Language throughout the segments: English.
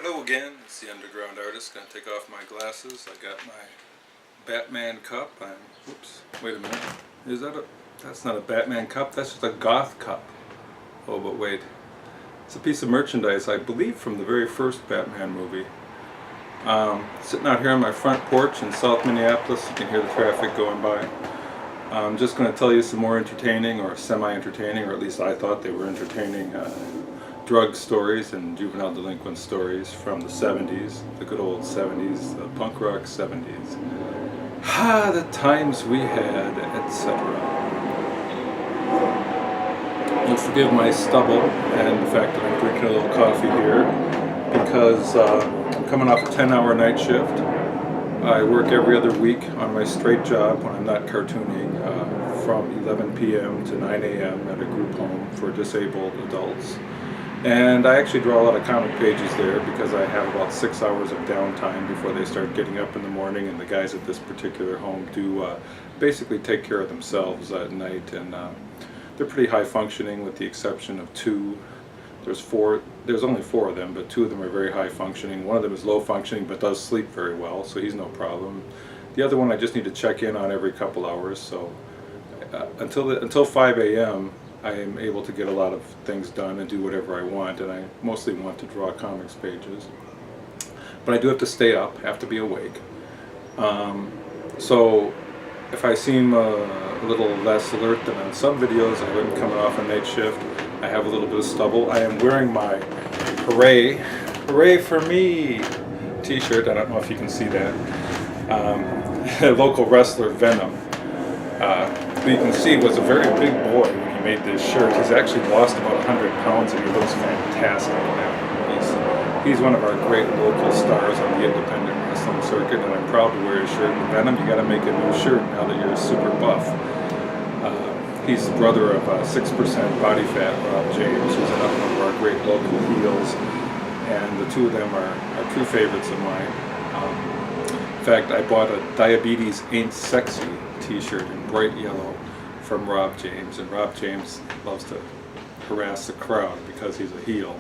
Hello again, it's the Underground Artist. Gonna take off my glasses. I got my Batman cup. Whoops, wait a minute. That's not a Batman cup, that's just a goth cup. Oh, but wait. It's a piece of merchandise, I believe, from the very first Batman movie. Sitting out here on my front porch in South Minneapolis, you can hear the traffic going by. I'm just going to tell you some more entertaining, or semi-entertaining, or at least I thought they were entertaining, drug stories and juvenile delinquent stories from the 70s, the good old 70s, the punk rock 70s. The times we had, etc. You'll forgive my stubble and the fact that I'm drinking a little coffee here because I'm coming off a 10-hour night shift. I work every other week on my straight job when I'm not cartooning from 11 p.m. to 9 a.m. at a group home for disabled adults. And I actually draw a lot of comic pages there because I have about 6 hours of downtime before they start getting up in the morning, and the guys at this particular home do basically take care of themselves at night, and they're pretty high functioning with the exception of two. There's only four of them, but two of them are very high functioning. One of them is low functioning but does sleep very well, so he's no problem. The other one I just need to check in on every couple hours, so until 5 a.m. I am able to get a lot of things done and do whatever I want, and I mostly want to draw comics pages. But I do have to stay up, have to be awake. So if I seem a little less alert than on some videos, I'm coming off a night shift. I have a little bit of stubble. I am wearing my Hooray for Me t-shirt. I don't know if you can see that. Local wrestler Venom, who you can see was a very big boy when he made this shirt. He's actually lost about 100 pounds and he looks fantastic now. He's one of our great local stars on the independent wrestling circuit, and I'm proud to wear his shirt. And Venom, you got to make a new shirt now that you're super buff. He's the brother of 6% body fat Rob James, who's another one of our great local heels, and the two of them are true favorites of mine. In fact, I bought a Diabetes Ain't Sexy t-shirt in bright yellow from Rob James, and Rob James loves to harass the crowd because he's a heel,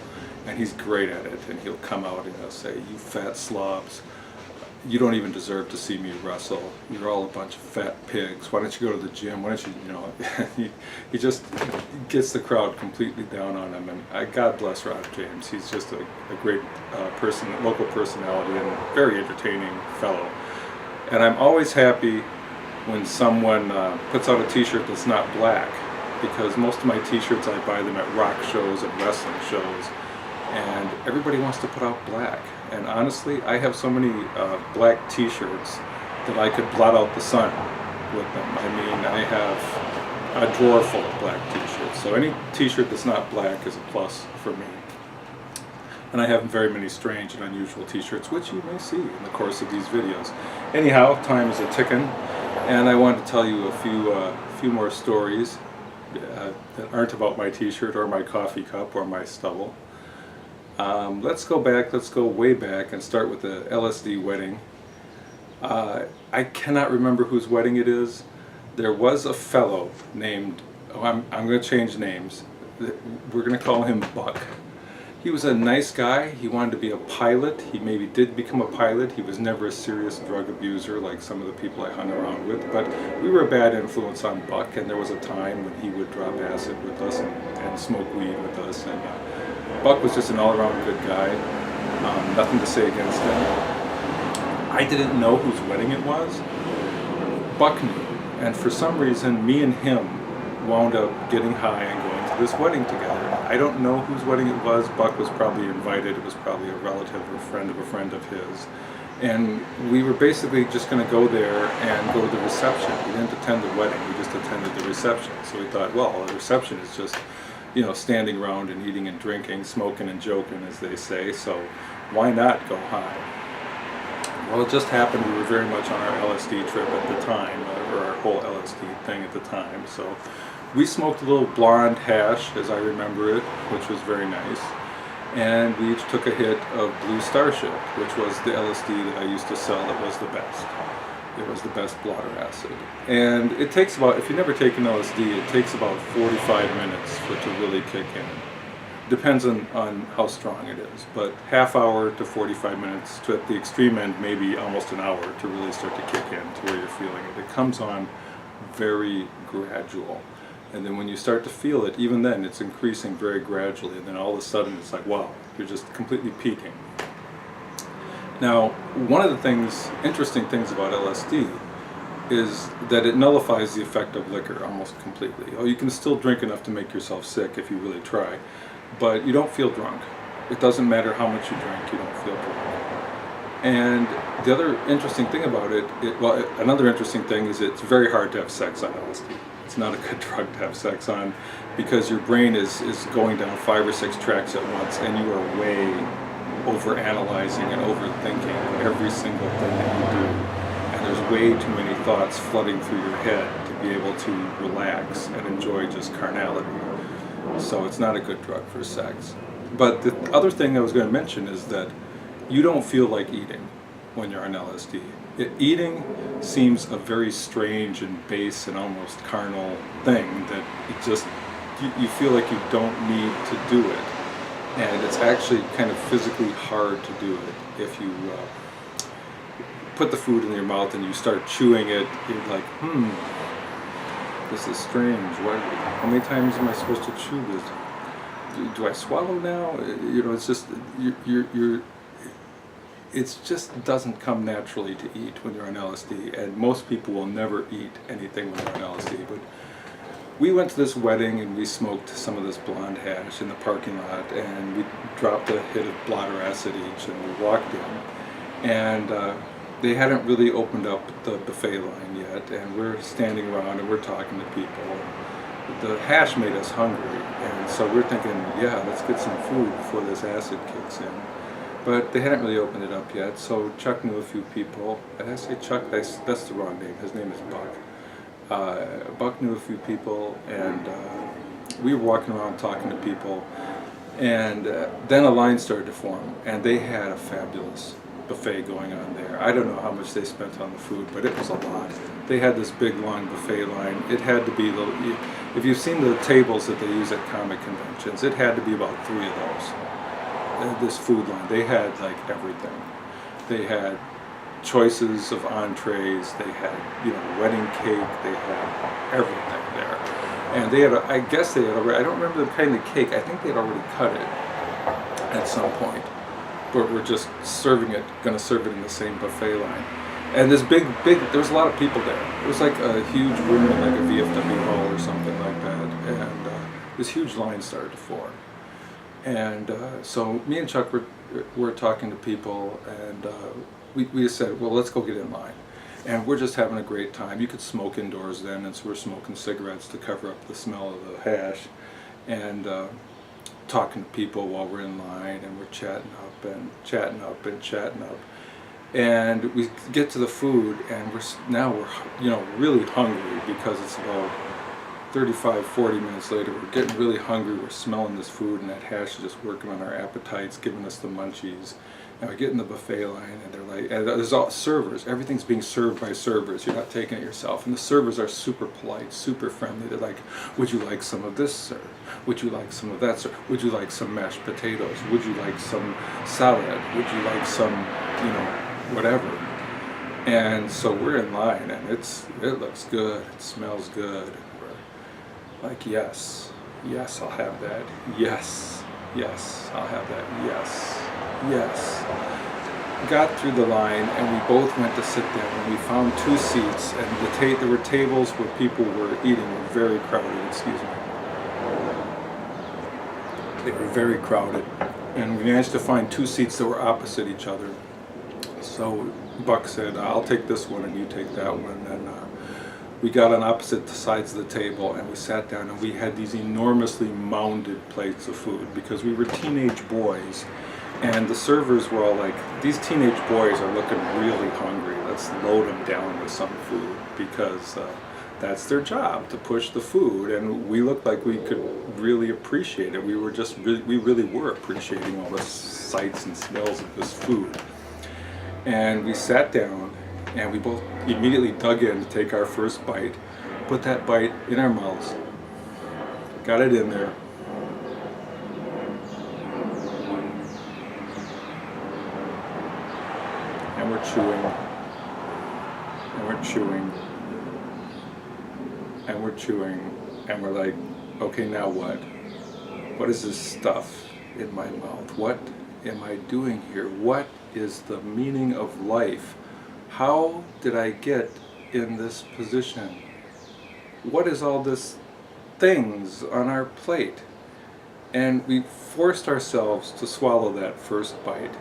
and he's great at it, and he'll come out and he'll say, "You fat slobs, you don't even deserve to see me wrestle. You're all a bunch of fat pigs. Why don't you go to the gym? Why don't you," he just gets the crowd completely down on him. And God bless Rob James. He's just a great local personality, and a very entertaining fellow. And I'm always happy when someone puts out a t-shirt that's not black, because most of my t-shirts, I buy them at rock shows and wrestling shows, and everybody wants to put out black. And honestly, I have so many black t-shirts that I could blot out the sun with them. I mean, I have a drawer full of black t-shirts, so any t-shirt that's not black is a plus for me. And I have very many strange and unusual t-shirts, which you may see in the course of these videos. Anyhow, time is a-ticking, and I wanted to tell you a few more stories that aren't about my t-shirt or my coffee cup or my stubble. Let's go way back and start with the L.S.D. wedding. I cannot remember whose wedding it is. There was a fellow named, I'm going to change names. We're going to call him Buck. He was a nice guy. He wanted to be a pilot. He maybe did become a pilot. He was never a serious drug abuser like some of the people I hung around with, but we were a bad influence on Buck, and there was a time when he would drop acid with us and smoke weed with us, and Buck was just an all-around good guy. Nothing to say against him. I didn't know whose wedding it was. Buck knew, and for some reason me and him wound up getting high and going to this wedding together. I don't know whose wedding it was. Buck was probably invited. It was probably a relative or a friend of his. And we were basically just going to go there and go to the reception. We didn't attend the wedding, we just attended the reception. So we thought, well, the reception is just, standing around and eating and drinking, smoking and joking, as they say, so why not go high? Well, it just happened we were very much on our L.S.D. trip at the time, or our whole L.S.D. thing at the time, so we smoked a little blonde hash, as I remember it, which was very nice, and we each took a hit of Blue Starship, which was the L.S.D. that I used to sell that was the best. It was the best blotter acid. And it takes about, if you've never taken LSD, it takes about 45 minutes for it to really kick in. Depends on how strong it is, but half hour to 45 minutes to at the extreme end, maybe almost an hour to really start to kick in to where you're feeling it. It comes on very gradual. And then when you start to feel it, even then it's increasing very gradually, and then all of a sudden it's like, wow, you're just completely peaking. Now, one of the interesting things about LSD is that it nullifies the effect of liquor almost completely. Oh, you can still drink enough to make yourself sick if you really try, but you don't feel drunk. It doesn't matter how much you drink, you don't feel drunk. And the other interesting thing about another interesting thing is it's very hard to have sex on LSD. It's not a good drug to have sex on because your brain is going down 5 or 6 tracks at once, and you are way over analyzing and overthinking every single thing that you do. And there's way too many thoughts flooding through your head to be able to relax and enjoy just carnality. So it's not a good drug for sex. But the other thing I was going to mention is that you don't feel like eating when you're on LSD. Eating seems a very strange and base and almost carnal thing that you feel like you don't need to do it. And it's actually kind of physically hard to do it. If you put the food in your mouth and you start chewing it, you're like, this is strange. How many times am I supposed to chew this? Do I swallow now? It's just it just doesn't come naturally to eat when you're on LSD, and most people will never eat anything when they're on LSD. But we went to this wedding and we smoked some of this blonde hash in the parking lot, and we dropped a hit of blotter acid each, and we walked in, and they hadn't really opened up the buffet line yet, and we're standing around and we're talking to people. The hash made us hungry, and so we're thinking, yeah, let's get some food before this acid kicks in. But they hadn't really opened it up yet, so Chuck knew a few people. Did I say Chuck? That's the wrong name. His name is Buck. Buck knew a few people, and we were walking around talking to people, and then a line started to form, and they had a fabulous buffet going on there. I don't know how much they spent on the food, but it was a lot. They had this big long buffet line. It had to be, if you've seen the tables that they use at comic conventions, it had to be about 3 of those. This food line, they had like everything. They had choices of entrees, they had wedding cake, they had everything there. And they had, I guess they had already, I don't remember the kind of cake, I think they had already cut it at some point. But we're just going to serve it in the same buffet line. And this big, there was a lot of people there. It was like a huge room, like a VFW hall or something like that. And this huge line started to form. And so me and Chuck were talking to people, and we just said, well, let's go get in line. And we're just having a great time. You could smoke indoors then, and so we're smoking cigarettes to cover up the smell of the hash, and talking to people while we're in line, and we're chatting up and chatting up and chatting up. And we get to the food, and we're really hungry because it's about 35-40 minutes later. We're getting really hungry, we're smelling this food, and that hash is just working on our appetites, giving us the munchies. And we get in the buffet line, and they're like, and there's all servers, everything's being served by servers, you're not taking it yourself. And the servers are super polite, super friendly. They're like, would you like some of this, sir? Would you like some of that, sir? Would you like some mashed potatoes? Would you like some salad? Would you like some, whatever? And so we're in line, and it looks good, it smells good. Like, yes, I'll have that. Yes, I'll have that. Yes. Got through the line, and we both went to sit down, and we found 2 seats, and there were tables where people were eating, were very crowded, excuse me. They were very crowded, and we managed to find 2 seats that were opposite each other. So Buck said, I'll take this one, and you take that one, and we got on opposite sides of the table, and we sat down, and we had these enormously mounded plates of food because we were teenage boys, and the servers were all like, these teenage boys are looking really hungry, let's load them down with some food, because that's their job, to push the food. And we looked like we could really appreciate it. We really were appreciating all the sights and smells of this food. And we sat down, and we both immediately dug in to take our first bite, put that bite in our mouths, got it in there, and we're chewing, and we're chewing, and we're chewing, and we're like, okay, now what? What is this stuff in my mouth? What am I doing here? What is the meaning of life? How did I get in this position? What is all this things on our plate? And we forced ourselves to swallow that first bite.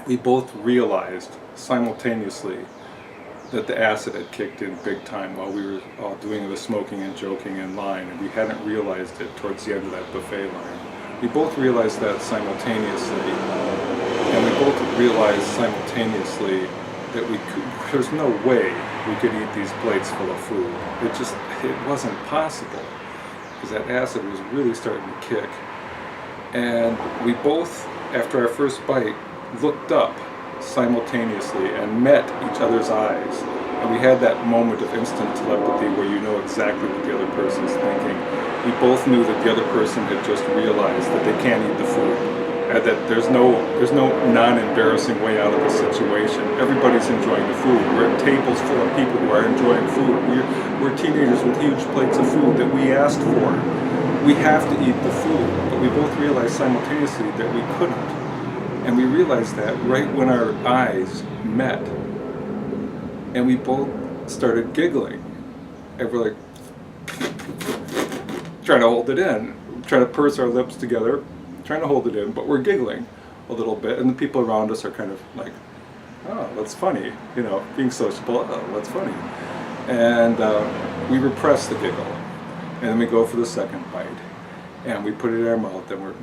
We both realized simultaneously that the acid had kicked in big time while we were all doing the smoking and joking in line, and we hadn't realized it towards the end of that buffet line. We both realized that simultaneously, and we both realized simultaneously that there's no way we could eat these plates full of food. It wasn't possible, because that acid was really starting to kick. And we both, after our first bite, looked up simultaneously and met each other's eyes. And we had that moment of instant telepathy where you know exactly what the other person's thinking. We both knew that the other person had just realized that they can't eat the food, and that there's no non-embarrassing way out of the situation. Everybody's enjoying the food. We're at tables full of people who are enjoying food. We're teenagers with huge plates of food that we asked for. We have to eat the food, but we both realized simultaneously that we couldn't. And we realized that right when our eyes met, and we both started giggling. And we're like, trying to hold it in, trying to purse our lips together, trying to hold it in, but we're giggling a little bit, and the people around us are kind of like, oh, that's funny, you know, being sociable, oh, that's funny. And we repress the giggle, and then we go for the second bite, and we put it in our mouth, and we're,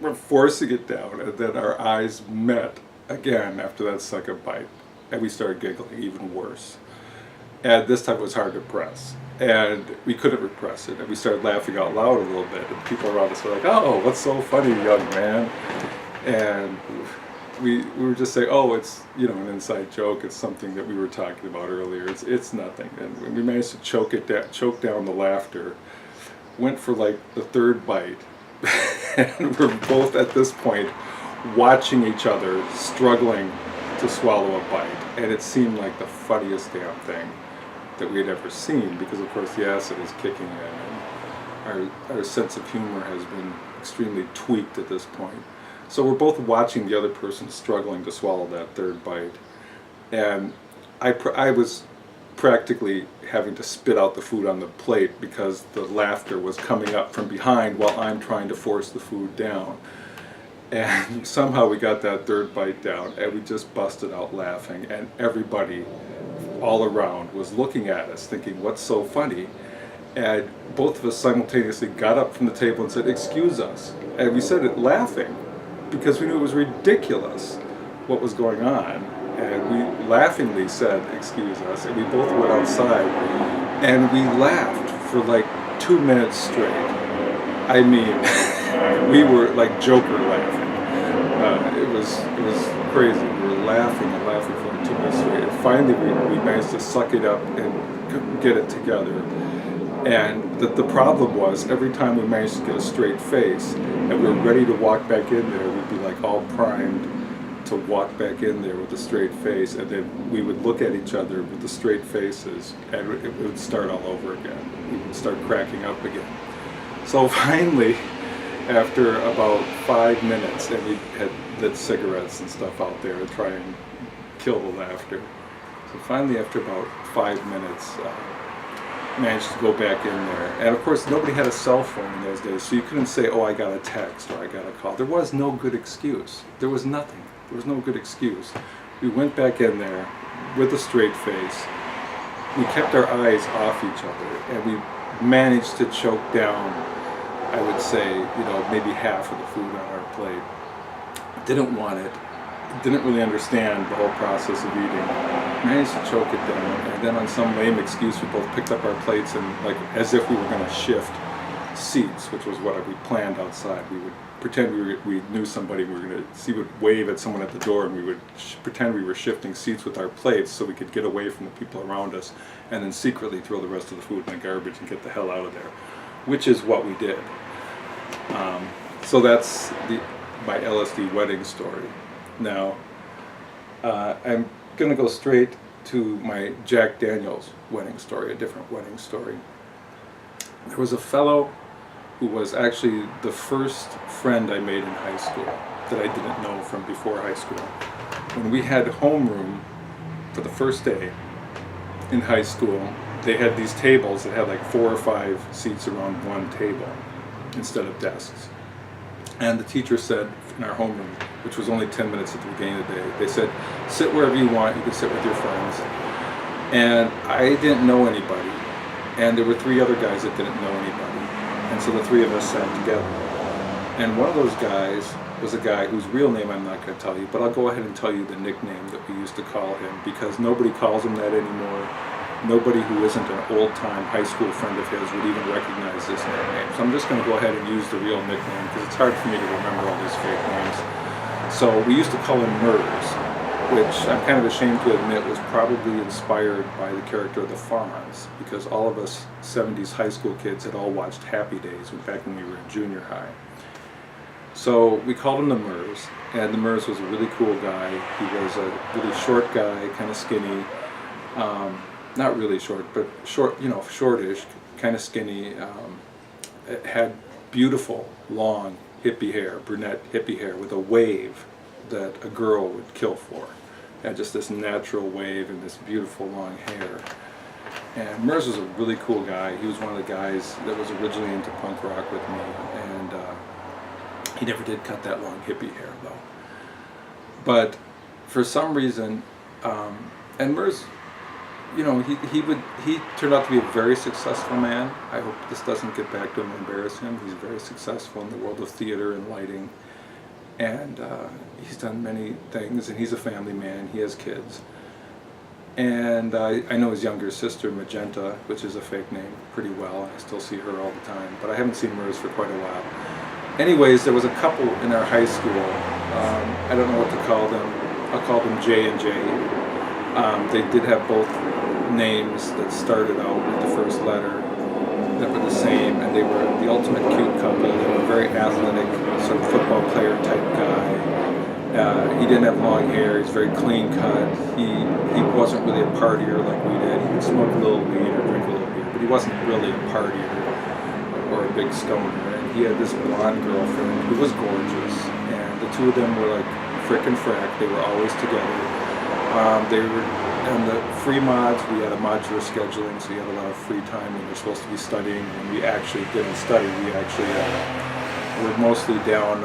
We're forcing it down, and then our eyes met again after that second bite, and we started giggling even worse. And this time it was hard to press, and we couldn't repress it, and we started laughing out loud a little bit, and people around us were like, oh, what's so funny, young man? And we were just saying, oh, it's, you know, an inside joke, it's something that we were talking about earlier, it's nothing. And we managed to choke down the laughter, went for like the third bite, and we're both at this point watching each other struggling to swallow a bite, and it seemed like the funniest damn thing that we had ever seen, because of course the acid is kicking in, and our sense of humor has been extremely tweaked at this point. So we're both watching the other person struggling to swallow that third bite, and I was practically having to spit out the food on the plate because the laughter was coming up from behind while I'm trying to force the food down. And somehow we got that third bite down, and we just busted out laughing, and everybody all around was looking at us thinking, what's so funny? And both of us simultaneously got up from the table and said, excuse us. And we said it laughing because we knew it was ridiculous what was going on. And we laughingly said, excuse us, and we both went outside, and we laughed for like 2 minutes straight. I mean, we were like Joker laughing. It was crazy. We were laughing and laughing for like 2 minutes straight. And finally we managed to suck it up and get it together. And the problem was, every time we managed to get a straight face and we were ready to walk back in there, we'd be like all primed to walk back in there with a straight face, and then we would look at each other with the straight faces, and it would start all over again. We would start cracking up again. So finally, after about 5 minutes, and we had lit cigarettes and stuff out there to try and kill the laughter. So finally, after about 5 minutes, managed to go back in there. And of course, nobody had a cell phone in those days, so you couldn't say, oh, I got a text or I got a call. There was no good excuse. There was nothing. There was no good excuse. We went back in there with a straight face. We kept our eyes off each other, and we managed to choke down, I would say, you know, maybe half of the food on our plate. Didn't want it. Didn't really understand the whole process of eating. Managed to choke it down, and then on some lame excuse, we both picked up our plates and, like, as if we were going to shift seats, which was what we planned outside. We would pretend we knew somebody. We were going to would wave at someone at the door, and we would pretend we were shifting seats with our plates so we could get away from the people around us, and then secretly throw the rest of the food in the garbage and get the hell out of there, which is what we did. So that's my L.S.D. wedding story. Now, I'm going to go straight to my Jack Daniels wedding story, a different wedding story. There was a fellow who was actually the first friend I made in high school that I didn't know from before high school. When we had homeroom for the first day in high school, they had these tables that had like 4 or 5 seats around one table instead of desks. And the teacher said in our homeroom, which was only 10 minutes at the beginning of the day, they said, sit wherever you want, you can sit with your friends. And I didn't know anybody, and there were 3 other guys that didn't know anybody, and so the 3 of us sat together. And one of those guys was a guy whose real name I'm not going to tell you, but I'll go ahead and tell you the nickname that we used to call him, because nobody calls him that anymore. Nobody who isn't an old-time high school friend of his would even recognize this nickname. So I'm just going to go ahead and use the real nickname, because it's hard for me to remember all these fake names. So we used to call him Murs, which I'm kind of ashamed to admit was probably inspired by the character of the Fonz, because all of us 70s high school kids had all watched Happy Days back when we were in junior high. So we called him the Murs, and the Murs was a really cool guy. He was a really short guy, kind of skinny. Not really short, but short, shortish, kind of skinny. Had beautiful, long, hippie hair, brunette hippie hair with a wave that a girl would kill for. Had just this natural wave and this beautiful long hair. And Murs was a really cool guy. He was one of the guys that was originally into punk rock with me, and he never did cut that long hippie hair though. But for some reason, and Murs, he turned out to be a very successful man. I hope this doesn't get back to him and embarrass him. He's very successful in the world of theater and lighting, and he's done many things, and he's a family man. He has kids, and I know his younger sister Magenta, which is a fake name, pretty well, and I still see her all the time, but I haven't seen Murs for quite a while. Anyways, there was a couple in our high school. I don't know what to call them. I'll call them J and J. They did have both names that started out with the first letter that were the same, and they were the ultimate cute couple. They were a very athletic, sort of football player type guy. He didn't have long hair. He's very clean cut. He wasn't really a partier like we did. He would smoke a little weed or drink a little beer, but he wasn't really a partier or a big stoner. And he had this blonde girlfriend who was gorgeous, and the 2 of them were like frick and frack. They were always together. They were on the free mods. We had a modular scheduling, so you had a lot of free time when you're supposed to be studying. When we actually didn't study, we actually were mostly down,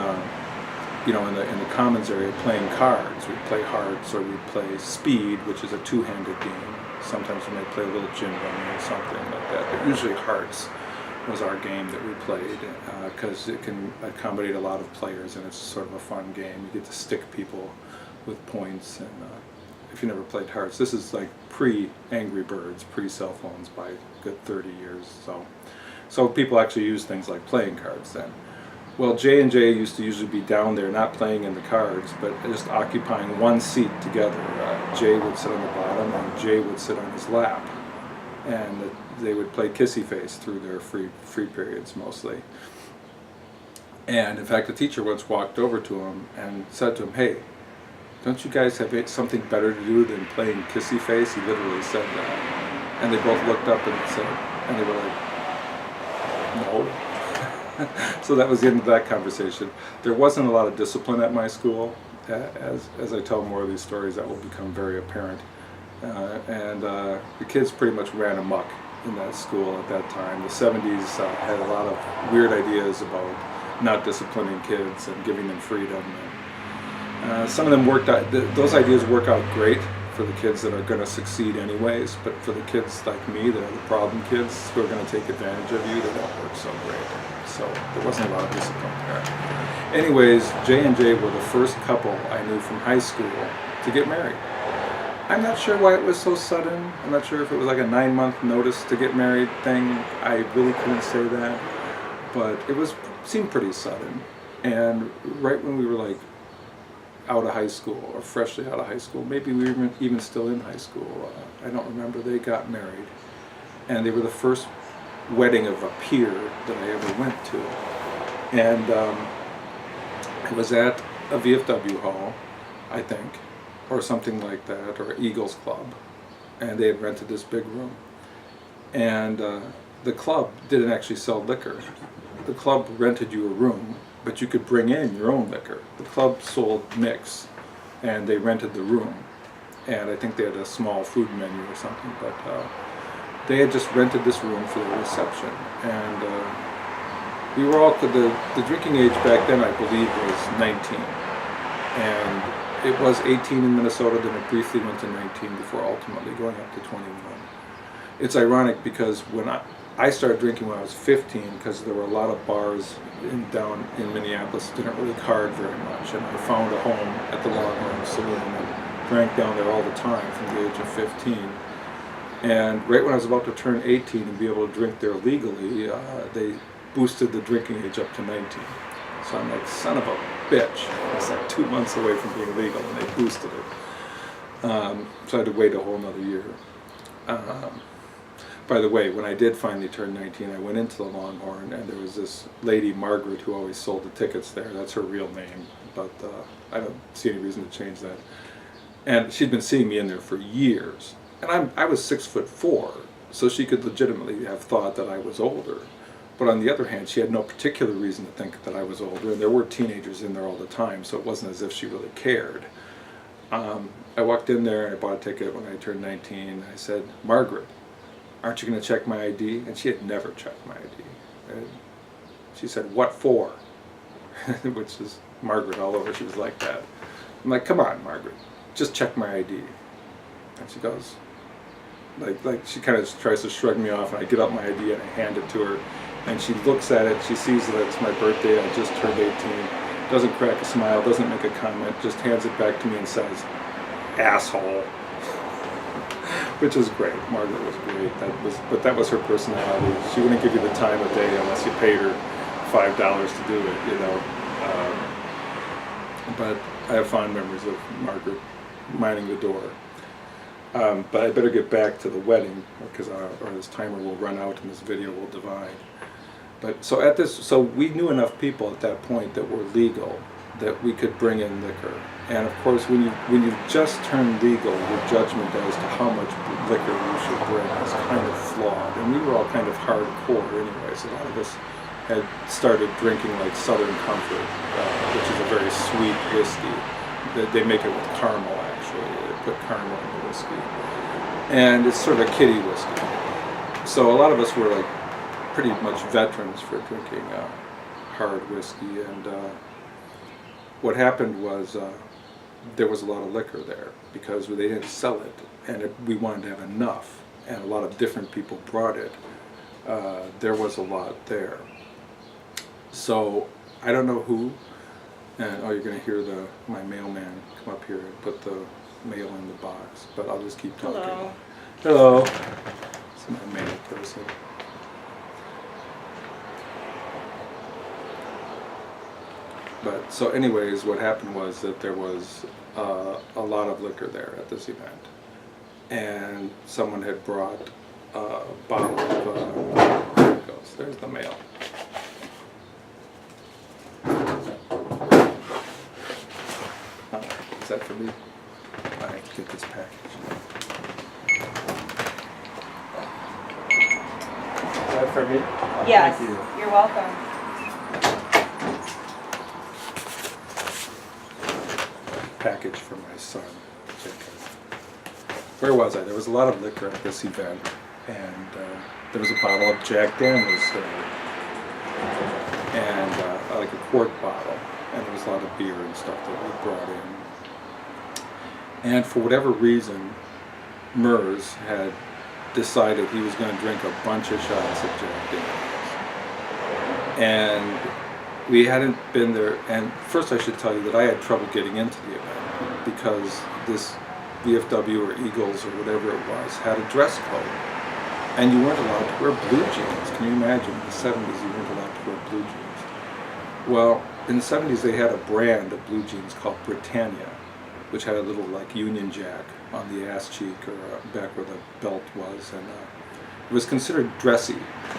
in the commons area playing cards. We'd play hearts, or we'd play speed, which is a 2-handed game. Sometimes we might play a little gin rummy or something like that, but usually hearts was our game that we played, because it can accommodate a lot of players, and it's sort of a fun game. You get to stick people with points, and if you never played hearts, this is like pre-Angry Birds, pre-cell phones by a good 30 years. So people actually use things like playing cards then. Well, J and J used to usually be down there, not playing in the cards, but just occupying one seat together. J would sit on the bottom, and J would sit on his lap, and they would play kissy face through their free periods mostly. And in fact, the teacher once walked over to him and said to him, "Hey, don't you guys have something better to do than playing kissy face?" He literally said that. And they both looked up and said, and they were like, "No." So that was the end of that conversation. There wasn't a lot of discipline at my school. As I tell more of these stories, that will become very apparent. And the kids pretty much ran amok in that school at that time. The 70s had a lot of weird ideas about not disciplining kids and giving them freedom. Some of them worked out, those ideas work out great for the kids that are going to succeed anyways, but for the kids like me that are the problem kids who are going to take advantage of you, they don't work so great. So there wasn't a lot of discipline there. Anyways, J and J were the first couple I knew from high school to get married. I'm not sure why it was so sudden. I'm not sure if it was like a 9-month notice to get married thing. I really couldn't say that, but it seemed pretty sudden. And right when we were like out of high school, or freshly out of high school, maybe we were even still in high school, I don't remember, they got married. And they were the first wedding of a peer that I ever went to. And it was at a VFW hall, I think, or something like that, or Eagles Club. And they had rented this big room. And the club didn't actually sell liquor. The club rented you a room, but you could bring in your own liquor. The club sold mix, and they rented the room. And I think they had a small food menu or something, but they had just rented this room for the reception. And we were all, the drinking age back then, I believe, was 19. And it was 18 in Minnesota, then it briefly went to 19 before ultimately going up to 21. It's ironic because when I started drinking when I was 15, because there were a lot of bars down in Minneapolis that didn't really card very much, and I found a home at the Longhorn Saloon and drank down there all the time from the age of 15. And right when I was about to turn 18 and be able to drink there legally, they boosted the drinking age up to 19. So I'm like, son of a bitch. It's like 2 months away from being legal, and they boosted it. So I had to wait a whole nother year. By the way, when I did finally turn 19, I went into the Longhorn, and there was this lady, Margaret, who always sold the tickets there. That's her real name, but I don't see any reason to change that. And she'd been seeing me in there for years. And I was 6'4", so she could legitimately have thought that I was older. But on the other hand, she had no particular reason to think that I was older, and there were teenagers in there all the time, so it wasn't as if she really cared. I walked in there and I bought a ticket when I turned 19. I said, Margaret, aren't you going to check my ID? And she had never checked my ID. And she said, what for? Which is Margaret all over. She was like that. I'm like, come on, Margaret, just check my ID. And she goes, like she kind of tries to shrug me off, and I get out my ID and I hand it to her. And she looks at it, she sees that it's my birthday, I just turned 18, doesn't crack a smile, doesn't make a comment, just hands it back to me and says, asshole. Which is great. Margaret was great. But that was her personality. She wouldn't give you the time of day unless you paid her $5 to do it, you know. But I have fond memories of Margaret minding the door. But I better get back to the wedding, because or this timer will run out and this video will divide. But so we knew enough people at that point that were legal that we could bring in liquor. And of course, when you just turn legal, your judgment as to how much liquor you should bring is kind of flawed. And we were all kind of hardcore anyways. A lot of us had started drinking like Southern Comfort, which is a very sweet whiskey. They make it with caramel, actually. They put caramel in the whiskey. And it's sort of a kiddie whiskey. So a lot of us were like pretty much veterans for drinking hard whiskey. And what happened was there was a lot of liquor there because they didn't sell it, and we wanted to have enough, and a lot of different people brought it. There was a lot there. So I don't know who, and you're going to hear my mailman come up here and put the mail in the box, but I'll just keep talking. Hello. Hello. It's my mail person. But so anyways, what happened was that there was a lot of liquor there at this event. And someone had brought a bottle of, there it goes, there's the mail. Is that for me? I have to get this package. Is that for me? Oh, Yes, thank you. You're welcome. Package for my son, Jacob. Where was I? There was a lot of liquor at this event, and there was a bottle of Jack Daniels there, and like a quart bottle, and there was a lot of beer and stuff that we brought in. And for whatever reason, Mers had decided he was going to drink a bunch of shots of Jack Daniels. And we hadn't been there, and first I should tell you that I had trouble getting into the event because this VFW or Eagles or whatever it was had a dress code, and you weren't allowed to wear blue jeans. Can you imagine? In the 70s you weren't allowed to wear blue jeans. Well, in the 70s they had a brand of blue jeans called Britannia, which had a little like Union Jack on the ass cheek or back where the belt was, and it was considered dressy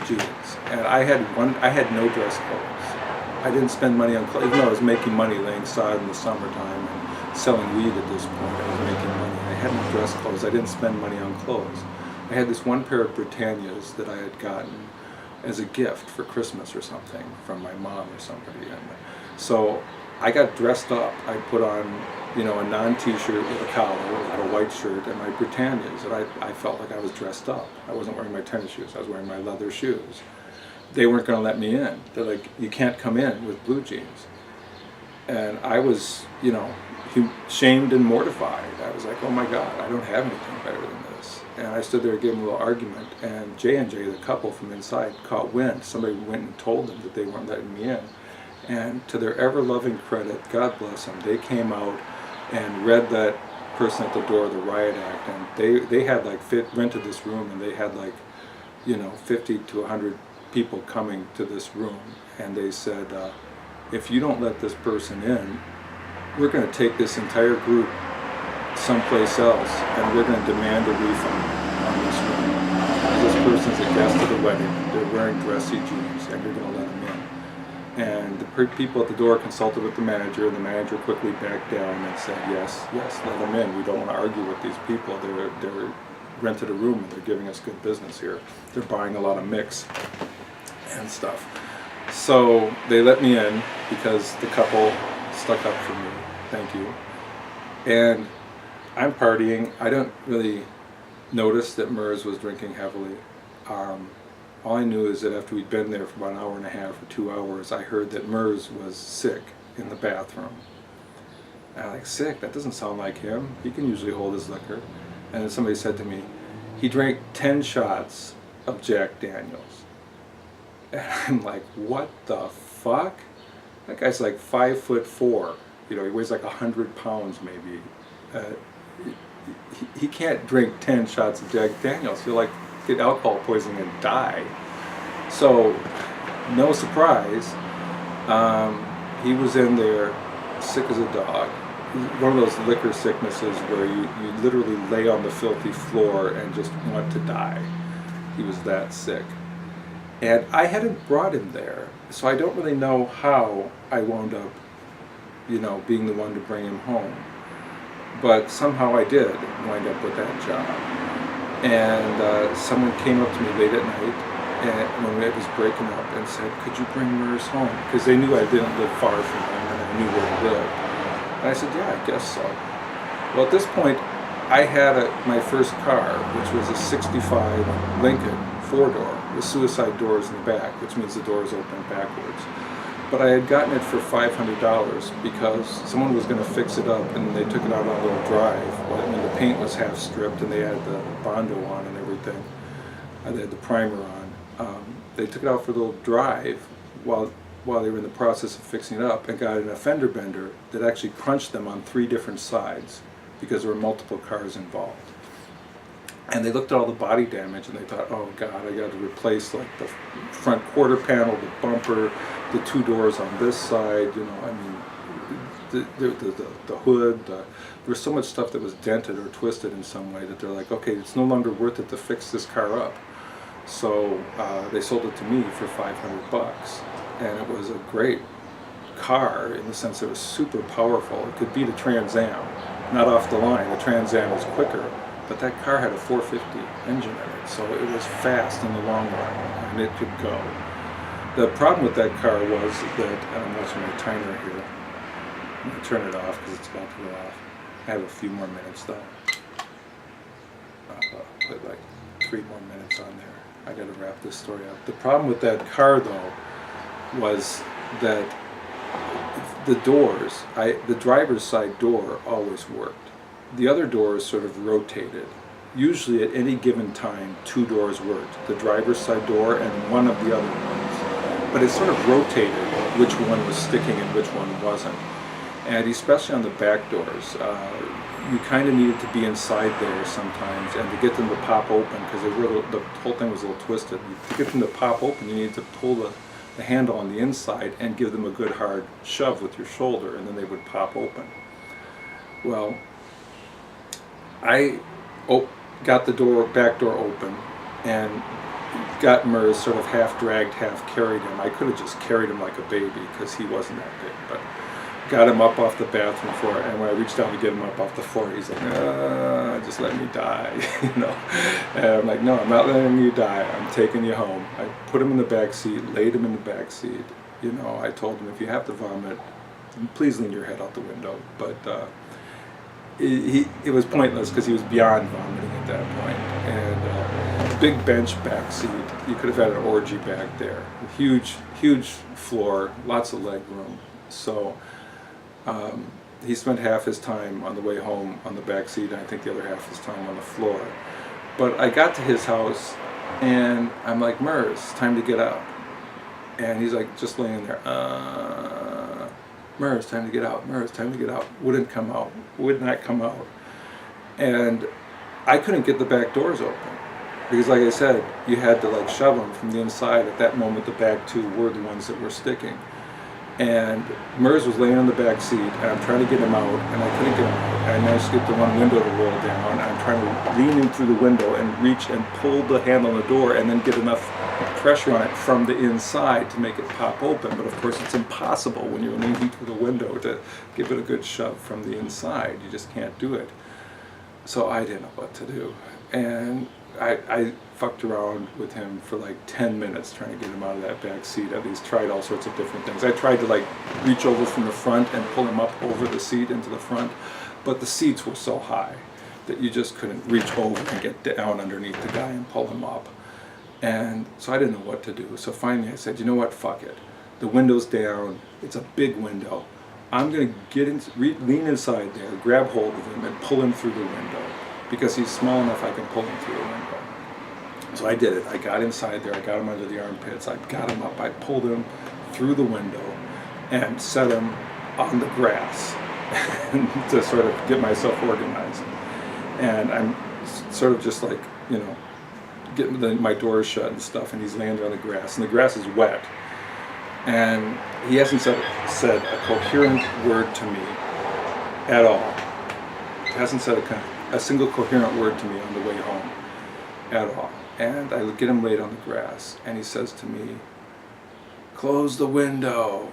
jeans. And I had no dress clothes. I didn't spend money on clothes, even though I was making money laying sod in the summertime and selling weed at this point. I was making money. I had no dress clothes. I didn't spend money on clothes. I had this one pair of Britannias that I had gotten as a gift for Christmas or something from my mom or somebody. And so I got dressed up. I put on, a non-t-shirt with a collar, and a white shirt, and my Britannias, and I felt like I was dressed up. I wasn't wearing my tennis shoes. I was wearing my leather shoes. They weren't going to let me in. They're like, you can't come in with blue jeans. And I was, shamed and mortified. I was like, oh my God, I don't have anything better than this. And I stood there and gave them a little argument, and J&J, the couple from inside, caught wind. Somebody went and told them that they weren't letting me in. And to their ever-loving credit, God bless them, they came out and read that person at the door, the riot act, and they had rented this room, and they had 50 to 100 people coming to this room, and they said, if you don't let this person in, we're going to take this entire group someplace else, and we're going to demand a refund on this room. This person's a guest at the wedding, they're wearing dressy jeans, and you're going to let them in. And the people at the door consulted with the manager, and the manager quickly backed down and said, yes, let them in. We don't want to argue with these people. They're rented a room, and they're giving us good business here. They're buying a lot of mix and stuff. So they let me in because the couple stuck up for me. Thank you. And I'm partying. I don't really notice that Mers was drinking heavily. All I knew is that after we'd been there for about an hour and a half or 2 hours, I heard that Mers was sick in the bathroom. And I'm like, sick? That doesn't sound like him. He can usually hold his liquor. And then somebody said to me, he drank 10 shots of Jack Daniels. And I'm like, what the fuck? That guy's like 5'4". He weighs like 100 pounds maybe. He can't drink 10 shots of Jack Daniels. He'll get alcohol poisoning and die. So, no surprise, he was in there sick as a dog. One of those liquor sicknesses where you literally lay on the filthy floor and just want to die. He was that sick. And I hadn't brought him there, so I don't really know how I wound up, being the one to bring him home. But somehow I did wind up with that job. And someone came up to me late at night and when it was breaking up and said, could you bring Mers home? Because they knew I didn't live far from him and I knew where he lived. And I said, yeah, I guess so. Well, at this point, I had my first car, which was a 65 Lincoln 4-door with suicide doors in the back, which means the doors open backwards. But I had gotten it for $500 because someone was going to fix it up, and they took it out on a little drive. When the paint was half stripped and they had the Bondo on and everything, they had the primer on. They took it out for a little drive while they were in the process of fixing it up, and got an fender bender that actually crunched them on 3 different sides because there were multiple cars involved. And they looked at all the body damage and they thought, oh God, I got to replace the front quarter panel, the bumper, the 2 doors on this side, the hood. There was so much stuff that was dented or twisted in some way that they're like, okay, it's no longer worth it to fix this car up. So they sold it to me for $500. And it was a great car in the sense it was super powerful. It could beat a Trans Am, not off the line. The Trans Am was quicker. But that car had a 450 engine in it, so it was fast in the long run, and it could go. The problem with that car was that, and I'm watching my timer here, I'm going to turn it off because it's about to go off. I have a few more minutes though. Put 3 more minutes on there. I got to wrap this story up. The problem with that car though was that the doors, the driver's side door always worked. The other doors sort of rotated. Usually at any given time, 2 doors worked. The driver's side door and one of the other ones. But it sort of rotated which one was sticking and which one wasn't. And especially on the back doors, you kind of needed to be inside there sometimes and to get them to pop open because the whole thing was a little twisted. To get them to pop open, you needed to pull the handle on the inside and give them a good hard shove with your shoulder, and then they would pop open. Well, I got the back door open, and got Mers sort of half dragged, half carried him. I could have just carried him like a baby because he wasn't that big, but got him up off the bathroom floor, and when I reached down to get him up off the floor, he's like, just let me die, you know. And I'm like, no, I'm not letting you die, I'm taking you home. I put him in the back seat, laid him in the back seat, you know. I told him, if you have to vomit, please lean your head out the window. But it was pointless because he was beyond vomiting at that point. And big bench back seat, you could have had an orgy back there. Huge floor, lots of leg room. So he spent half his time on the way home on the back seat, and I think the other half of his time on the floor. But I got to his house, and I'm like, Mers, time to get up. And he's like, just laying there, Mers, time to get out, Mers, time to get out. Wouldn't come out, would not come out. And I couldn't get the back doors open, because like I said, you had to like shove them from the inside. At that moment, the back two were the ones that were sticking. And Mers was laying on the back seat, and I'm trying to get him out, and I couldn't get him out. I managed to get the one window to roll down. I'm trying to lean in through the window and reach and pull the handle on the door and then get enough pressure on it from the inside to make it pop open. But of course, it's impossible when you're leaning through the window to give it a good shove from the inside. You just can't do it. So I didn't know what to do. And I fucked around with him for like 10 minutes trying to get him out of that back seat. At least tried all sorts of different things. I tried to like reach over from the front and pull him up over the seat into the front, but the seats were so high that you just couldn't reach over and get down underneath the guy and pull him up. And so I didn't know what to do. So finally I said, you know what, fuck it. The window's down, it's a big window. I'm gonna lean inside there, grab hold of him and pull him through the window, because he's small enough I can pull him through the window. So I did it. I got inside there, I got him under the armpits, I got him up, I pulled him through the window and set him on the grass to sort of get myself organized. And I'm sort of just like, you know, getting my doors shut and stuff, and he's laying there on the grass, and the grass is wet. And he hasn't said a coherent word to me at all. He hasn't said a single coherent word to me on the way home at all. And I get him laid on the grass, and he says to me, close the window,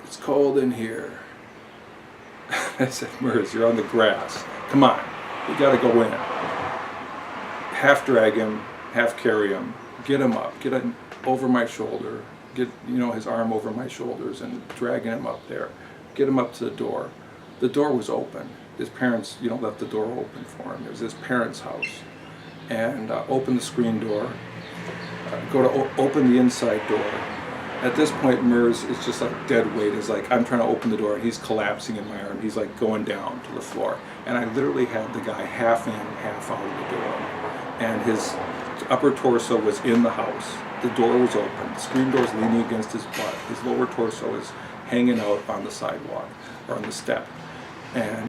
it's cold in here. I said, Mers, you're on the grass, come on, you gotta go in. Half drag him, half carry him, get him up, get him over my shoulder, get, you know, his arm over my shoulders and dragging him up there, get him up to the door. The door was open. His parents, you know, left the door open for him. It was his parents' house. And open the screen door, go to open the inside door. At this point, Mers is just like dead weight. Is like, I'm trying to open the door, and he's collapsing in my arm. He's like going down to the floor. And I literally had the guy half in, half out of the door. And his upper torso was in the house. The door was open. The screen door's leaning against his butt. His lower torso is hanging out on the sidewalk, or on the step. And